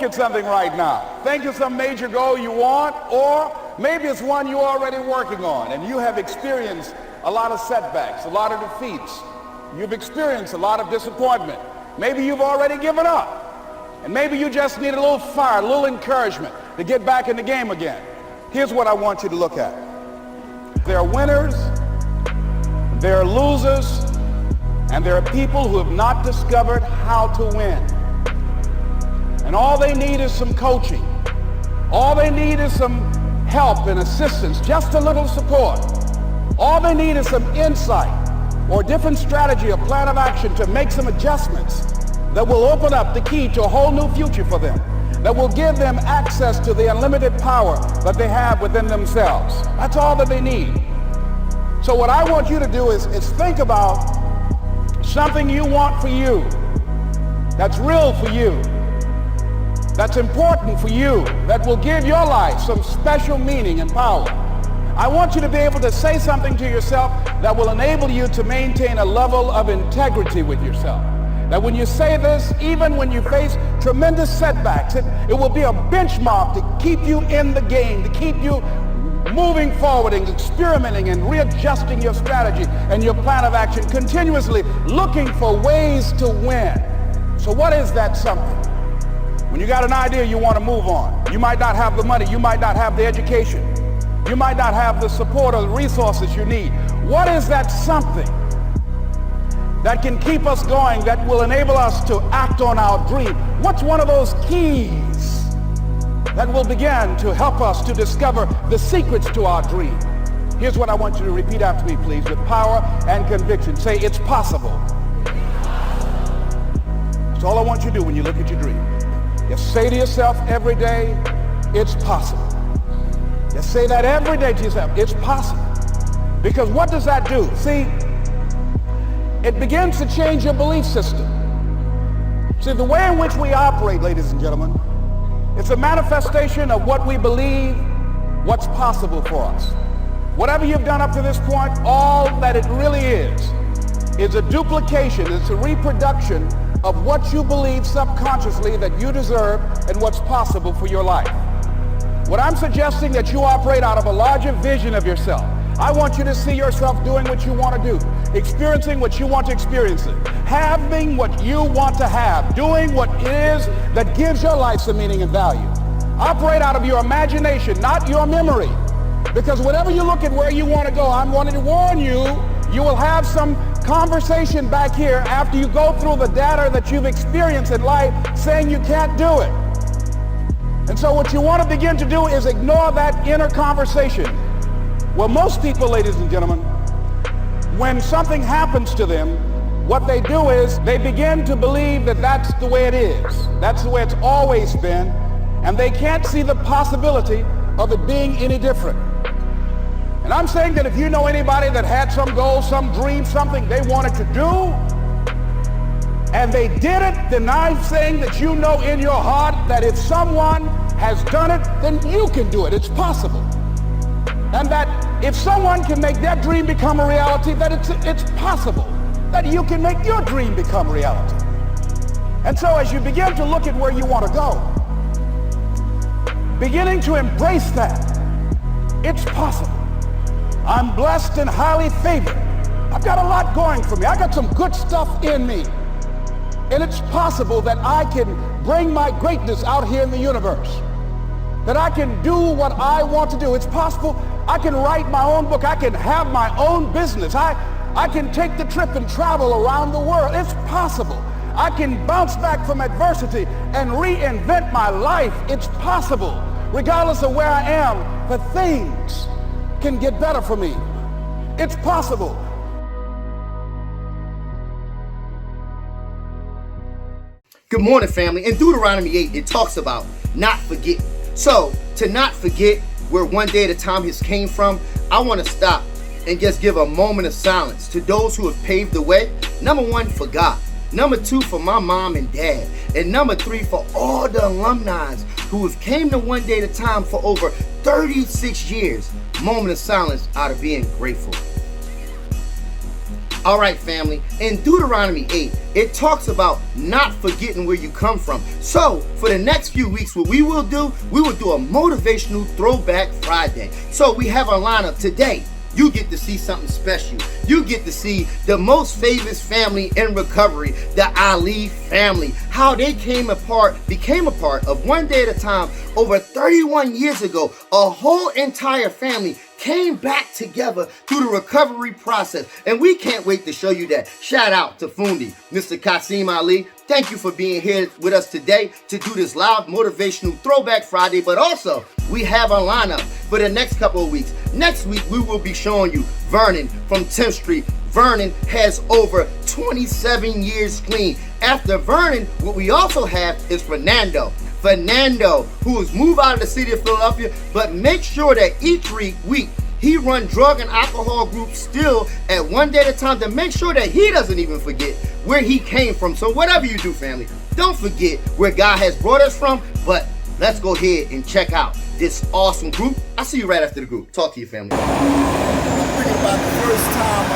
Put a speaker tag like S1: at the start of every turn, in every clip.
S1: look at something right now. Think of some major goal you want, or maybe it's one you're already working on and you have experienced a lot of setbacks, a lot of defeats. You've experienced a lot of disappointment. Maybe you've already given up. And maybe you just need a little fire, a little encouragement to get back in the game again. Here's what I want you to look at. There are winners, there are losers, and there are people who have not discovered how to win. And all they need is some coaching. All they need is some help and assistance, just a little support. All they need is some insight or different strategy or plan of action to make some adjustments that will open up the key to a whole new future for them, that will give them access to the unlimited power that they have within themselves. That's all that they need. So what I want you to do is think about something you want for you, that's real for you, that's important for you, that will give your life some special meaning and power. I want you to be able to say something to yourself that will enable you to maintain a level of integrity with yourself. That when you say this, even when you face tremendous setbacks, it will be a benchmark to keep you in the game, to keep you moving forward and experimenting and readjusting your strategy and your plan of action, continuously looking for ways to win. So what is that something? When you got an idea you want to move on, you might not have the money, you might not have the education, you might not have the support or the resources you need. What is that something that can keep us going, that will enable us to act on our dream? What's one of those keys that will begin to help us to discover the secrets to our dream? Here's what I want you to repeat after me, please, with power and conviction. Say, it's possible. That's all I want you to do when you look at your dream. Just say to yourself every day, it's possible. Just say that every day to yourself, it's possible. Because what does that do? See, it begins to change your belief system. See, the way in which we operate, ladies and gentlemen, it's a manifestation of what we believe, what's possible for us. Whatever you've done up to this point, all that it really is a duplication, it's a reproduction of what you believe subconsciously that you deserve and what's possible for your life. What I'm suggesting that you operate out of a larger vision of yourself. I want you to see yourself doing what you want to do, experiencing what you want to experience, having what you want to have, doing what it is that gives your life some meaning and value. Operate out of your imagination, not your memory. Because whenever you look at where you want to go, I'm wanting to warn you, you will have some conversation back here after you go through the data that you've experienced in life saying you can't do it. And so what you want to begin to do is ignore that inner conversation. Well, most people, ladies and gentlemen, when something happens to them, what they do is they begin to believe that that's the way it is. That's the way it's always been. And they can't see the possibility of it being any different. And I'm saying that if you know anybody that had some goal, some dream, something they wanted to do, and they did it, then I'm saying that you know in your heart that if someone has done it, then you can do it. It's possible. And that if someone can make their dream become a reality, that it's possible that you can make your dream become reality. And so as you begin to look at where you want to go, beginning to embrace that, it's possible. I'm blessed and highly favored. I've got a lot going for me. I got some good stuff in me. And it's possible that I can bring my greatness out here in the universe. That I can do what I want to do. It's possible I can write my own book. I can have my own business. I can take the trip and travel around the world. It's possible. I can bounce back from adversity and reinvent my life. It's possible. Regardless of where I am, the things can get better for me. It's possible.
S2: Good morning, family. In Deuteronomy 8, it talks about not forget. So, to not forget where one day at a time has came from, I want to stop and just give a moment of silence to those who have paved the way. Number one, for God. Number two, for my mom and dad. And number three, for all the alumni who have came to one day at a time for over 36 years. Moment of silence out of being grateful. All right, family. In Deuteronomy 8, it talks about not forgetting where you come from. So, for the next few weeks, what we will do a motivational throwback Friday. So, we have our lineup today. You get to see something special. You get to see the most famous family in recovery, the Ali family. How they became a part of One Day at a Time over 31 years ago. A whole entire family came back together through the recovery process. And we can't wait to show you that. Shout out to Fundi, Mr. Kasim Ali. Thank you for being here with us today to do this live motivational throwback Friday. But also, we have a lineup for the next couple of weeks. Next week, we will be showing you Vernon from 10th Street. Vernon has over 27 years clean. After Vernon, what we also have is Fernando, who has moved out of the city of Philadelphia, but make sure that each week he runs drug and alcohol groups still at One Day at a Time to make sure that he doesn't even forget where he came from. So whatever you do, family, don't forget where God has brought us from, but let's go ahead and check out this awesome group. I'll see you right after the group. Talk to you, family.
S3: Thinking about the first time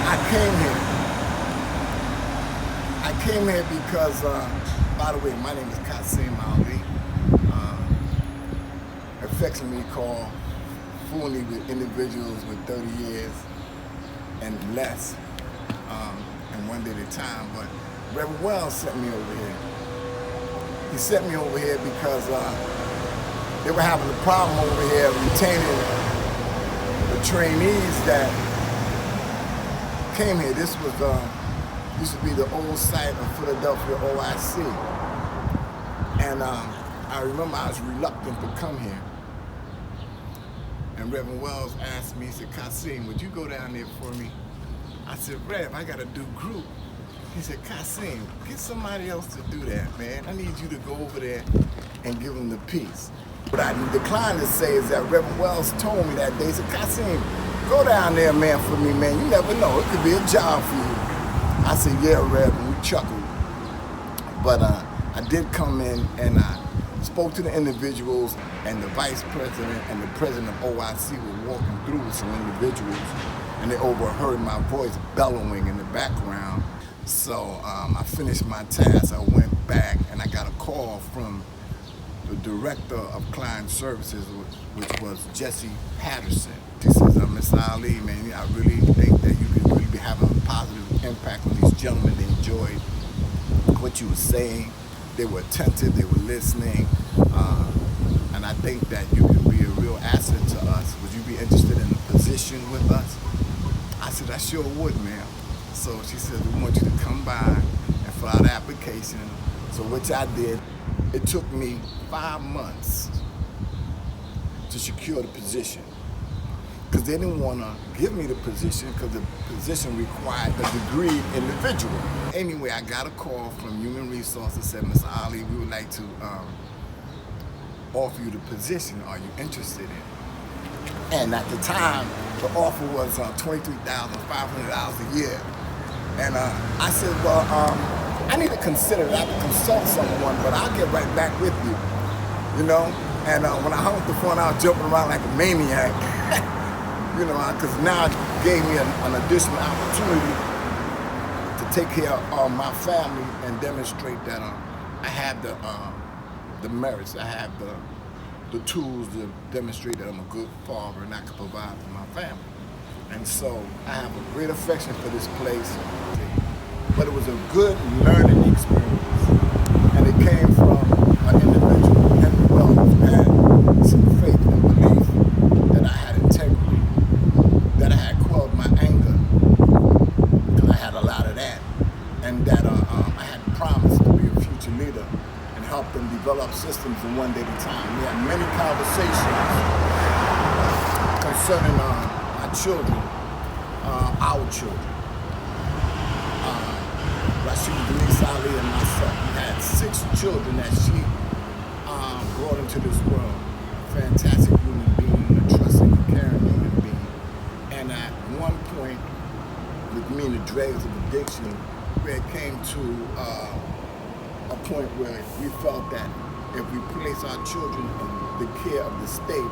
S3: I came here because, by the way, my name is Kasim Ali. Affectionately called Fooling with individuals with 30 years and less, and One Day at a Time. But Reverend Wells sent me over here. He sent me over here because they were having a problem over here retaining the trainees that came here. This was used to be the old site of Philadelphia OIC. And I remember I was reluctant to come here. And Reverend Wells asked me, he said, Kasim, would you go down there for me? I said, Rev, I gotta do group. He said, Kasim, get somebody else to do that, man. I need you to go over there and give them the peace. What I declined to say is that Reverend Wells told me that day, he said, Kasim, go down there, man, for me, man. You never know, it could be a job for you. I said, yeah, Rev, and we chuckled. But I did come in and I spoke to the individuals, and the vice president and the president of OIC were walking through with some individuals, and they overheard my voice bellowing in the background. So I finished my task, I went back, and I got a call from the director of client services, which was Jesse Patterson. He says, Mr. Ali, man, I really think that you could really be having a positive impact on these gentlemen. They enjoyed what you were saying. They were attentive, they were listening, and I think that you could be a real asset to us. Would you be interested in a position with us? I said, I sure would, ma'am. So she said, we want you to come by and fill out an application. So which I did. It took me 5 months to secure the position, because they didn't want to give me the position because the position required a degreed individual. Anyway, I got a call from Human Resources, said, Mr. Ali, we would like to offer you the position. Are you interested in it? And at the time, the offer was $23,500 a year. And I said, well, I need to consider it. I have to consult someone, but I'll get right back with you, you know? And when I hung up the phone, I was jumping around like a maniac. You know, because now it gave me an additional opportunity to take care of my family and demonstrate that I have the merits, I have the tools to demonstrate that I'm a good father and I can provide for my family. And so I have a great affection for this place, but it was a good learning experience, and it came from an individual, Henry Wells, who had some faith and belief that I had integrity, that I had quelled my anger, because I had a lot of that, and that I had promised to be a future leader and help them develop systems in One Day at a Time. We had many conversations concerning our children, our children. Rashida Denise Ali and myself, we had 6 children that she brought into this world. A fantastic human being, a trusting, caring human being. And at one point, with me and the dregs of addiction, where it came to a point where we felt that if we place our children in the care of the state,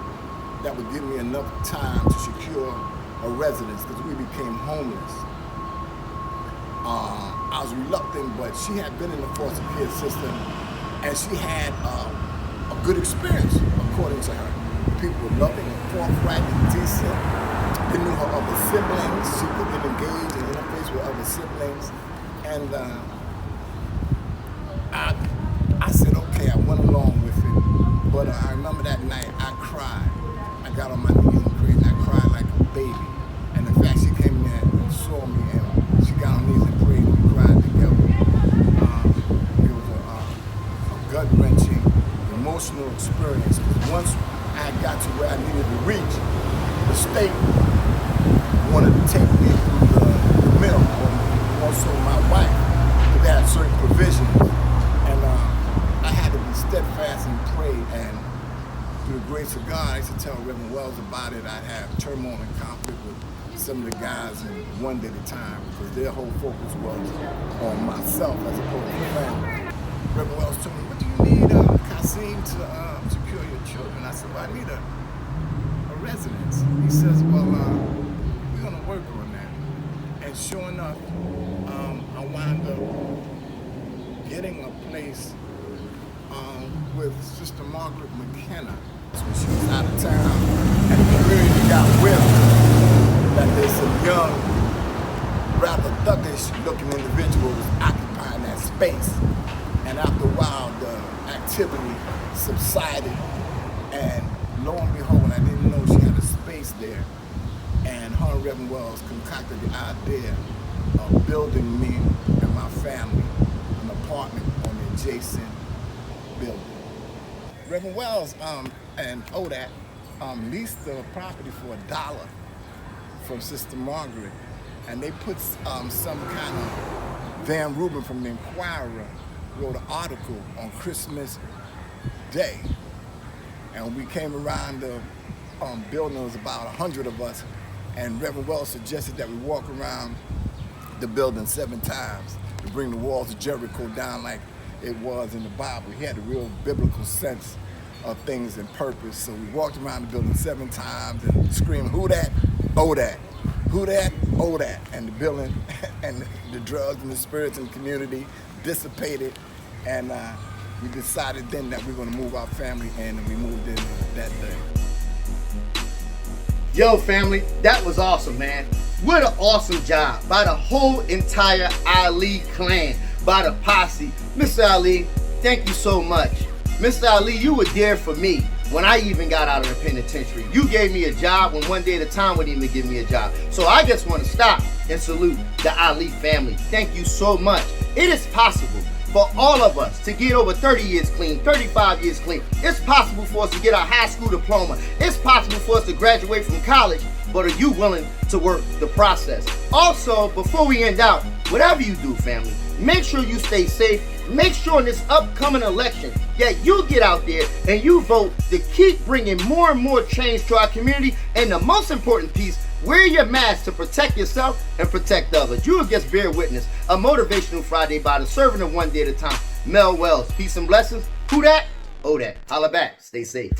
S3: that would give me enough time to secure a residence because we became homeless. I was reluctant, but she had been in the foster care system and she had a good experience, according to her. People were loving and forthright and decent. They knew her other siblings. She could get engaged and interface with other siblings. And I said, okay, I went along with it. But I remember that night, I cried. I got on my knees and prayed, and I cried like a baby. And in fact, she came in and saw me, and she got on her knees and prayed, and we cried together. It was a gut-wrenching, emotional experience. Because once I got to where I needed to reach, the state wanted to take me through the mill, also my wife, because they had certain provisions. And I had to be steadfast and pray, and through the grace of God, I used to tell Reverend Wells about it. I'd have turmoil and conflict with some of the guys in one day at a time, because their whole focus was on myself as opposed to the family. Reverend Wells told me, what do you need, Kasim, to secure your children? I said, well, I need a residence. He says, well, we're going to work on that. And sure enough, I wound up getting a place with Sister Margaret McKenna when she was out of town, and the community got wind that there's some young, rather thuggish-looking individuals occupying that space. And after a while, the activity subsided, and lo and behold, I didn't know she had a space there. And her and Reverend Wells concocted the idea of building me and my family an apartment on the adjacent building. Reverend Wells and ODAT leased the property for $1 from Sister Margaret, and they put some kind of Van Rubin from the Inquirer wrote an article on Christmas Day, and we came around the building. There was about 100 of us, and Reverend Wells suggested that we walk around the building 7 times to bring the walls of Jericho down like it was in the Bible. He had a real biblical sense of things and purpose. So we walked around the building 7 times and screamed, who that? Oh that. Who that? Oh that. And the building and the drugs and the spirits in the community dissipated. And we decided then that we were going to move our family in, and we moved in that day.
S2: Yo, family, that was awesome, man. What an awesome job by the whole entire Ali clan, by the posse. Mr. Ali, thank you so much. Mr. Ali, you were there for me when I even got out of the penitentiary. You gave me a job when one day at a time wouldn't even give me a job. So I just want to stop and salute the Ali family. Thank you so much. It is possible for all of us to get over 30 years clean, 35 years clean. It's possible for us to get our high school diploma. It's possible for us to graduate from college, but are you willing to work the process? Also, before we end out, whatever you do, family, make sure you stay safe. Make sure in this upcoming election that you get out there and you vote to keep bringing more and more change to our community. And the most important piece, wear your mask to protect yourself and protect others. You will just bear witness. A Motivational Friday by the servant of one day at a time, Mel Wells. Peace and blessings. Who that? Oh that. Holla back. Stay safe.